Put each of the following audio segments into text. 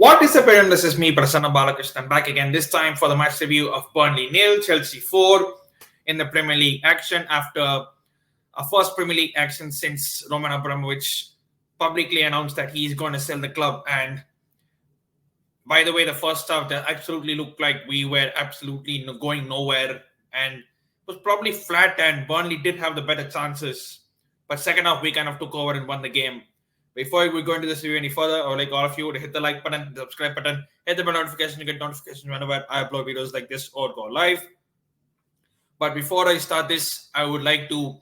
What is up, everyone? This is me, Prasanna Balakrishnan, back again, this time for the match review of Burnley 0, Chelsea 4 in the Premier League action after a first Premier League action since Roman Abramovich publicly announced that he's going to sell the club. And by the way, the first half that absolutely looked like we were absolutely going nowhere and it was probably flat, and Burnley did have the better chances. But second half, we kind of took over and won the game. Before we go into this review any further, I would like all of you to hit the like button, the subscribe button, hit the bell notification to get notifications whenever I upload videos like this or go live. But before I start this, I would like to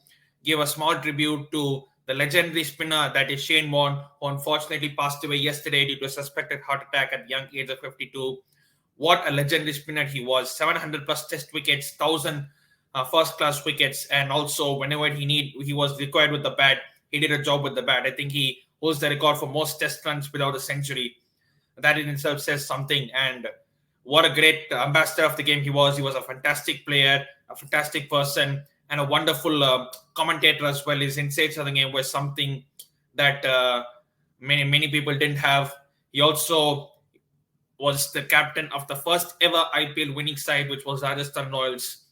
give a small tribute to the legendary spinner that is Shane Warne, who unfortunately passed away yesterday due to a suspected heart attack at the young age of 52. What a legendary spinner he was. 700 plus test wickets, 1,000 first-class wickets, and also whenever he was required with the bat, he did a job with the bat. I think he holds the record for most test runs without a century. That in itself says something. And what a great ambassador of the game he was. He was a fantastic player, a fantastic person, and a wonderful commentator as well. His insights of the game was something that many people didn't have. He also was the captain of the first ever IPL winning side, which was Rajasthan Royals.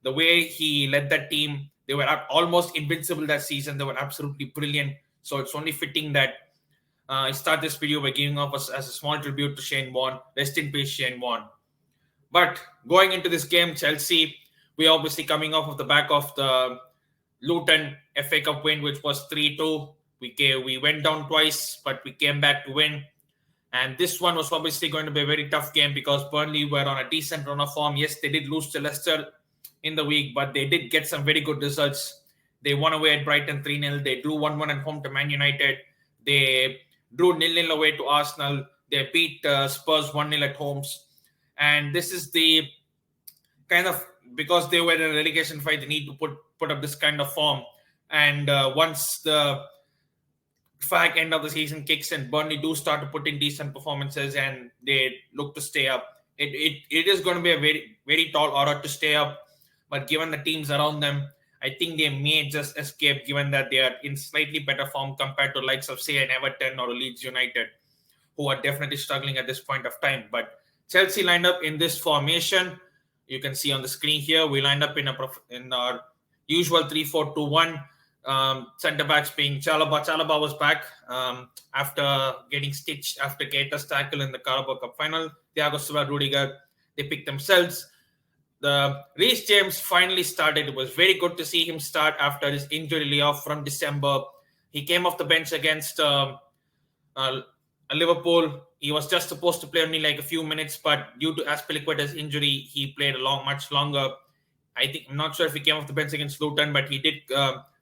The way he led that team, they were almost invincible that season. They were absolutely brilliant. So it's only fitting that I start this video by giving up as a small tribute to Shane Warne. Rest in peace, Shane Warne. But going into this game, Chelsea, we obviously coming off of the back of the Luton FA Cup win, which was 3-2. We went down twice, but we came back to win. And this one was obviously going to be a very tough game because Burnley were on a decent run of form. Yes, they did lose to Leicester in the week, but they did get some very good results. They won away at Brighton 3-0. They drew 1-1 at home to Man United. They drew 0-0 away to Arsenal. They beat Spurs 1-0 at homes. And this is the kind of, because they were in a relegation fight, they need to put up this kind of form. And once the fag end of the season kicks in, Burnley do start to put in decent performances and they look to stay up. It is going to be a very, very tall order to stay up. But given the teams around them, I think they may just escape, given that they are in slightly better form compared to likes of, say, an Everton or Leeds United, who are definitely struggling at this point of time. But Chelsea lined up in this formation. You can see on the screen here, we lined up in our usual 3-4-2-1. Centre backs being Chalobah. Chalobah was back after getting stitched after Keita's tackle in the Carabao Cup final. Thiago Silva, Rudiger, they picked themselves. The Reece James finally started. It was very good to see him start after his injury layoff from December. He came off the bench against Liverpool. He was just supposed to play only like a few minutes, but due to Azpilicueta's injury, he played much longer. I'm not sure if he came off the bench against Luton, but he did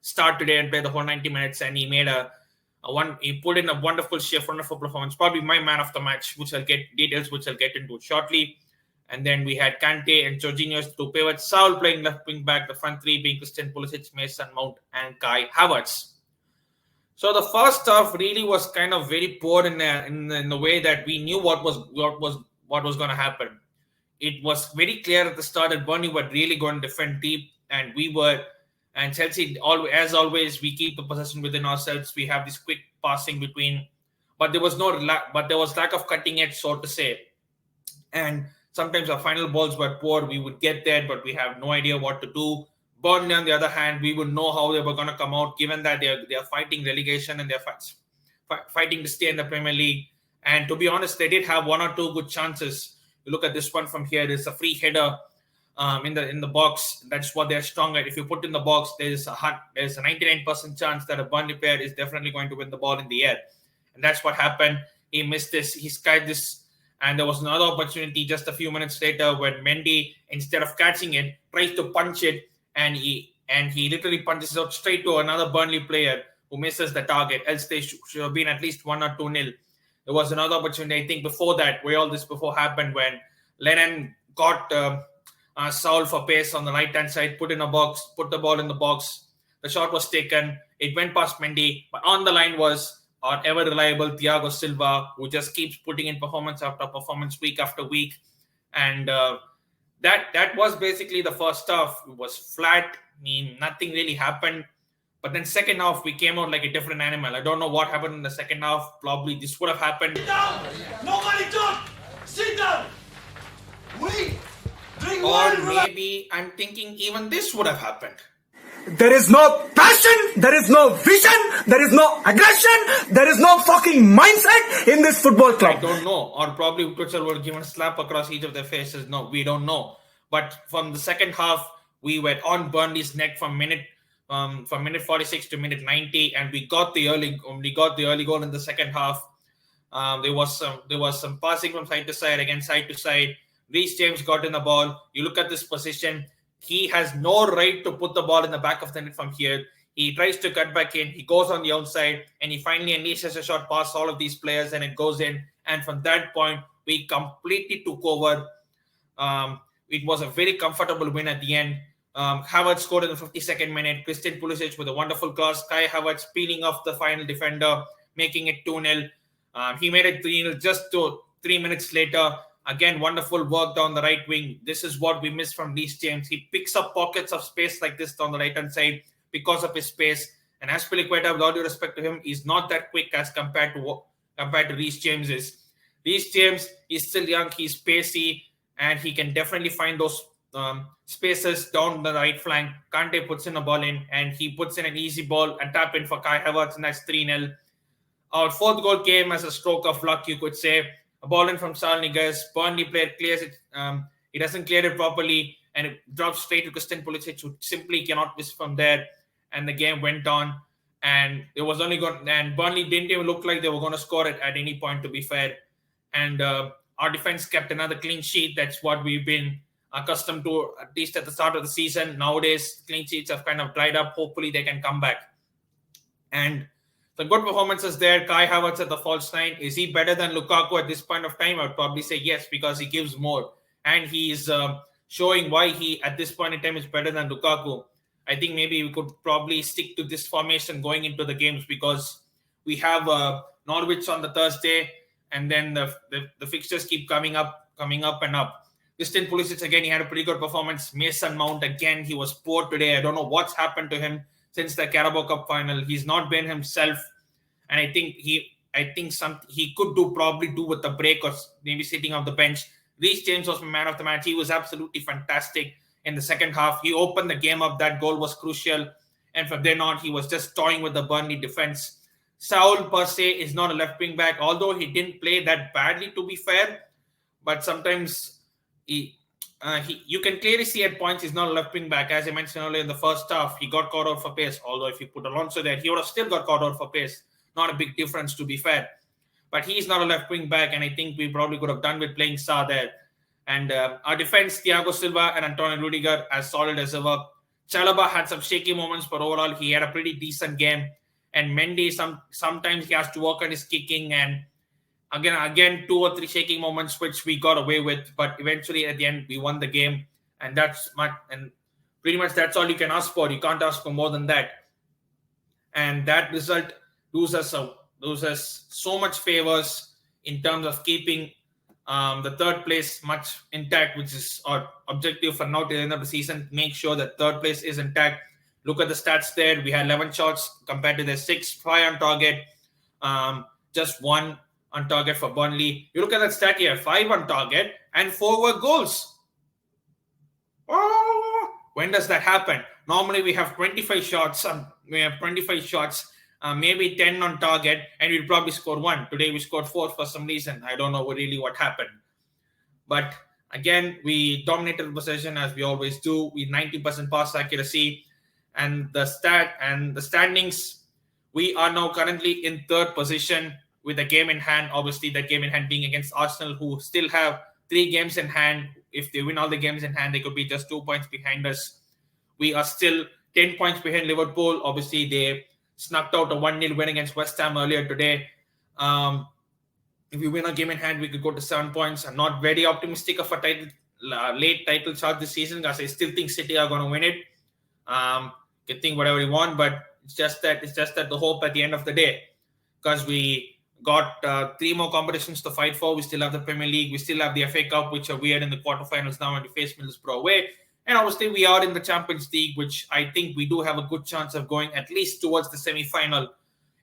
start today and play the whole 90 minutes, and he made he put in a wonderful shift, wonderful performance. Probably my man of the match, which I'll get into shortly. And then we had Kante and Jorginho as two pivots. Saul playing left wing back. The front three being Christian Pulisic, Mason Mount, and Kai Havertz. So the first half really was kind of very poor in the way that we knew what was going to happen. It was very clear at the start that Burnley were really going to defend deep, and Chelsea, as always, we keep the possession within ourselves. We have this quick passing between, but there was lack of cutting edge, so to say, and sometimes our final balls were poor. We would get there, but we have no idea what to do. Burnley, on the other hand, we would know how they were going to come out, given that they are fighting relegation and they're fighting to stay in the Premier League. And to be honest, they did have one or two good chances. You look at this one from here. It's a free header in the box. That's what they're strong at. If you put in the box, there's a 99% chance that a Burnley player is definitely going to win the ball in the air. And that's what happened. He missed this. He skied this. And there was another opportunity just a few minutes later when Mendy, instead of catching it, tries to punch it, and he literally punches out straight to another Burnley player who misses the target. Else they should have been at least 1 or 2-0. There was another opportunity, I think, before that, where all this before happened, when Lennon got Saul for pace on the right-hand side, put the ball in the box. The shot was taken. It went past Mendy, but on the line was our ever-reliable Thiago Silva, who just keeps putting in performance after performance week after week. And that was basically the first half. It was flat. Nothing really happened. But then second half, we came out like a different animal. I don't know what happened in the second half. Probably this would have happened. Sit down! Nobody talk! Sit down! Wait! Drink Or water! maybe I'm thinking even this would have happened. There is no passion, there is no vision, there is no aggression, there is no fucking mindset in this football I club. don't know. Or probably Tuchel were given a slap across each of their faces. No, we don't know. But from the second half, we were on Burnley's neck from minute 46 to minute 90, and we got the early goal in the second half. There was some passing from side to side, again side to side. Reece James got in the ball. You look at this position. He has no right to put the ball in the back of the net from here. He tries to cut back in. He goes on the outside, and he finally unleashes a shot past all of these players, and it goes in. And from that point, we completely took over. It was a very comfortable win at the end. Havertz scored in the 52nd minute. Christian Pulisic with a wonderful cross. Kai Havertz peeling off the final defender, making it 2-0. He made it 3-0 just 3 minutes later. Again, wonderful work down the right wing. This is what we missed from Reece James. He picks up pockets of space like this down the right-hand side because of his pace. And Azpilicueta, with all due respect to him, is not that quick as compared to Reece James is. Reece James is still young. He's pacey, and he can definitely find those spaces down the right flank. Kante puts in a ball in, and he puts in an easy ball and tap in for Kai Havertz, and that's 3-0. Our fourth goal came as a stroke of luck, you could say. A ball in from Salnigas. Burnley player clears it. He doesn't clear it properly, and it drops straight to Christian Pulisic, who simply cannot miss from there. And the game went on, and it was only good. And Burnley didn't even look like they were going to score it at any point, to be fair. And our defense kept another clean sheet. That's what we've been accustomed to, at least at the start of the season. Nowadays, clean sheets have kind of dried up. Hopefully, they can come back. And some good performances there. Kai Havertz at the false nine. Is he better than Lukaku at this point of time? I would probably say yes, because he gives more. And he's showing why he, at this point in time, is better than Lukaku. I think maybe we could probably stick to this formation going into the games, because we have Norwich on the Thursday, and then the fixtures keep coming up and up. Christian Pulisic, again, he had a pretty good performance. Mason Mount, again, he was poor today. I don't know what's happened to him since the Carabao Cup final. He's not been himself, and I think he could probably do with a break, or maybe sitting on the bench. Reece James was man of the match. He was absolutely fantastic in the second half. He opened the game up. That goal was crucial, and from then on, he was just toying with the Burnley defense. Saul, per se, is not a left wing back, although he didn't play that badly, to be fair. But sometimes you can clearly see at points he's not a left wing back. As I mentioned earlier in the first half, he got caught out for pace. Although if you put Alonso there, he would have still got caught out for pace. Not a big difference, to be fair. But he's not a left wing back, and I think we probably could have done with playing Sa there. And our defense, Thiago Silva and Antonio Rudiger, as solid as ever. Chalobah had some shaky moments, but overall he had a pretty decent game. And Mendy, sometimes he has to work on his kicking, and again 2 or 3 shaking moments which we got away with, but eventually at the end we won the game, and pretty much that's all you can ask for. You can't ask for more than that. And that result does us so much favors in terms of keeping the third place much intact, which is our objective for now till the end of the season. Make sure that third place is intact. Look at the stats there. We had 11 shots compared to the 6, 5 on target, just 1 on target for Burnley. You look at that stat here, 5 on target and 4 were goals. Oh, when does that happen? Normally we have 25 shots. Maybe 10 on target, and we'll probably score 1. Today we scored 4 for some reason. I don't know really what happened. But again, we dominated the possession as we always do. We 90% pass accuracy. And the standings, we are now currently in third position with a game in hand. Obviously, that game in hand being against Arsenal, who still have 3 games in hand. If they win all the games in hand, they could be just 2 points behind us. We are still 10 points behind Liverpool. Obviously, they snuck out a 1-0 win against West Ham earlier today. If we win a game in hand, we could go to 7 points. I'm not very optimistic of a late title shot this season, because I still think City are going to win it. You can think whatever you want, but it's just that the hope at the end of the day, because we got 3 more competitions to fight for. We still have the Premier League. We still have the FA Cup, which are weird in the quarterfinals now, and we face Middlesbrough away. And obviously, we are in the Champions League, which I think we do have a good chance of going at least towards the semi-final,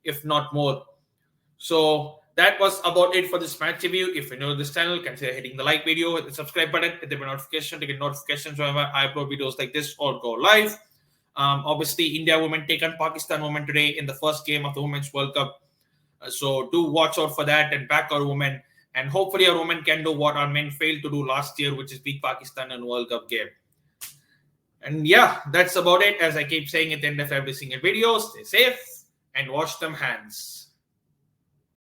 if not more. So that was about it for this match review. If you're new to this channel, consider hitting the like video, hit the subscribe button, hit the notification to get notifications whenever I upload videos like this or go live. Obviously, India women take on Pakistan women today in the first game of the Women's World Cup. So do watch out for that and back our women. And hopefully our women can do what our men failed to do last year, which is beat Pakistan in World Cup game. And yeah, that's about it. As I keep saying at the end of every single video, stay safe and wash them hands.